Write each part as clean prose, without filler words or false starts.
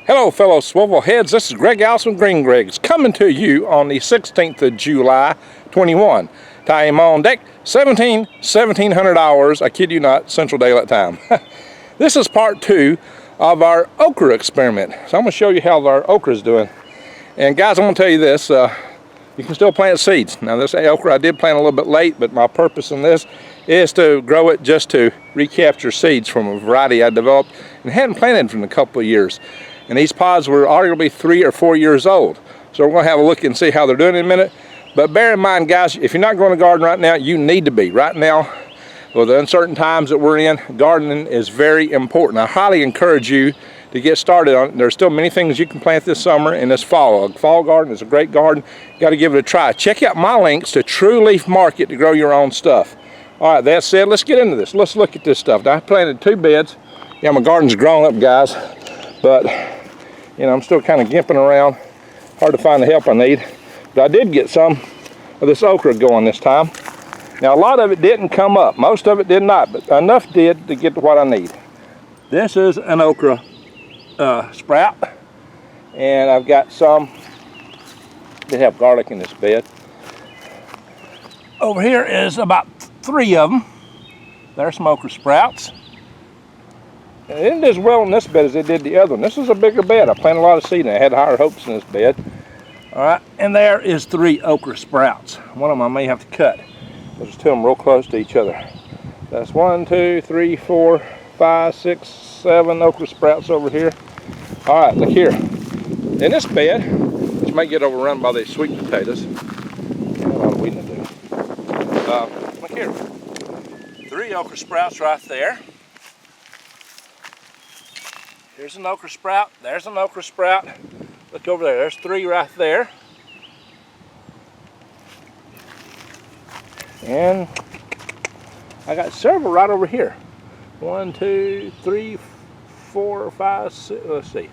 Hello fellow swivel heads, this is Greg Allison Green Greg's coming to you on the 16th of July 21. Time on deck 1700 hours, I kid you not, Central Daylight Time. This is part 2 of our okra experiment. So I'm going to show you how our okra is doing. And guys, I'm going to tell you this, you can still plant seeds. Now this okra I did plant a little bit late, but my purpose in this is to grow it just to recapture seeds from a variety I developed and hadn't planted for a couple of years. And these pods were arguably 3 or 4 years old. So we're going to have a look and see how they're doing in a minute. But bear in mind, guys, if you're not growing a garden right now, you need to be. Right now, with the uncertain times that we're in, gardening is very important. I highly encourage you to get started on it. There's still many things you can plant this summer and this fall. A fall garden is a great garden. You got to give it a try. Check out my links to True Leaf Market to grow your own stuff. All right, that said, let's get into this. Let's look at this stuff. Now, I planted 2 beds. Yeah, my garden's grown up, guys. But, you know, I'm still kind of gimping around. Hard to find the help I need. But I did get some of this okra going this time. Now, a lot of it didn't come up. Most of it did not, but enough did to get to what I need. This is an okra sprout. And I've got some that have garlic in this bed. Over here is about 3 of them. There's some okra sprouts. And it didn't do as well in this bed as it did the other one. This is a bigger bed. I planted a lot of seed and I had higher hopes in this bed. All right, and there is 3 okra sprouts. One of them I may have to cut. There's 2 of them real close to each other. That's 1, 2, 3, 4, 5, 6, 7 okra sprouts over here. All right, look here. In this bed, which may get overrun by these sweet potatoes. Got a lot of weeding to do. Look here. 3 okra sprouts right there. Here's an okra sprout, there's an okra sprout. Look over there, there's 3 right there. And I got several right over here. 1, 2, 3, 4, 5, 6, let's see.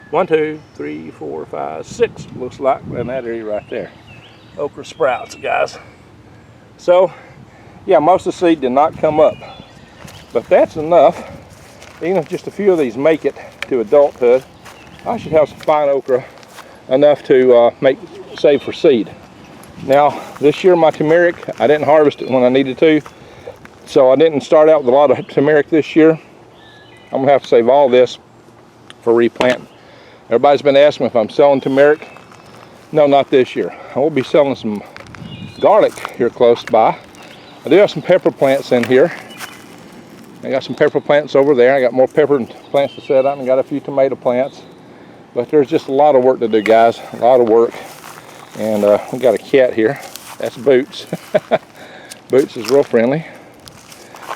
1, 2, 3, 4, 5, 6 looks like in that area right there. Okra sprouts, guys. So, yeah, most of the seed did not come up. But that's enough. Even if just a few of these make it to adulthood, I should have some fine okra enough to save for seed. Now, this year my turmeric, I didn't harvest it when I needed to, so I didn't start out with a lot of turmeric this year. I'm gonna have to save all this for replanting. Everybody's been asking me if I'm selling turmeric. No, not this year. I will be selling some garlic here close by. I do have some pepper plants in here. I got some pepper plants over there. I got more pepper plants to set up and got a few tomato plants. But there's just a lot of work to do, guys. A lot of work. And we got a cat here. That's Boots. Boots is real friendly.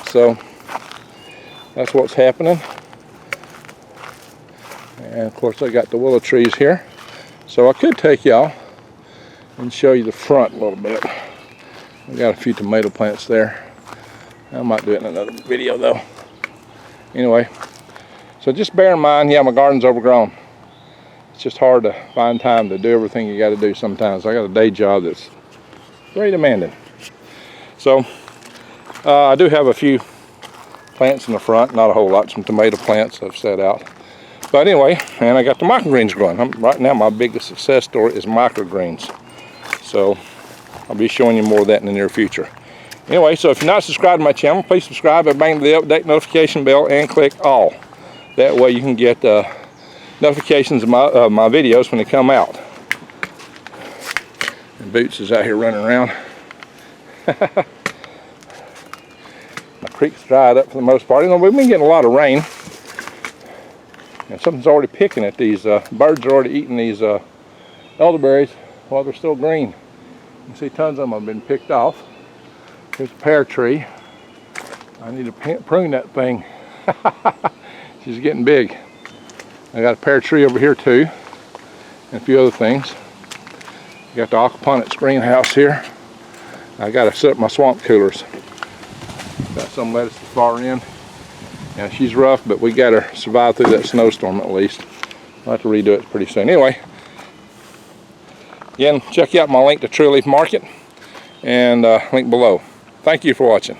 So that's what's happening. And of course I got the willow trees here. So I could take y'all and show you the front a little bit. We got a few tomato plants there. I might do it in another video though. Anyway, so just bear in mind, yeah, my garden's overgrown. It's just hard to find time to do everything you got to do sometimes. I got a day job that's very demanding. So I do have a few plants in the front, not a whole lot, some tomato plants I've set out. But anyway, and I got the microgreens growing. Right now my biggest success story is microgreens. So I'll be showing you more of that in the near future. Anyway, so if you're not subscribed to my channel, please subscribe and bang the update notification bell and click all. That way you can get notifications of my videos when they come out. And Boots is out here running around. My creek's dried up for the most part. You know, we've been getting a lot of rain. And something's already picking at these, birds are already eating these elderberries while they're still green. You can see tons of them have been picked off. Here's a pear tree. I need to prune that thing. She's getting big. I got a pear tree over here too, and a few other things. Got the aquaponics greenhouse here. I got to set up my swamp coolers. Got some lettuce at the far end. Yeah, she's rough, but we got her survive through that snowstorm at least. I'll have to redo it pretty soon. Anyway, again, check out my link to True Leaf Market and link below. Thank you for watching.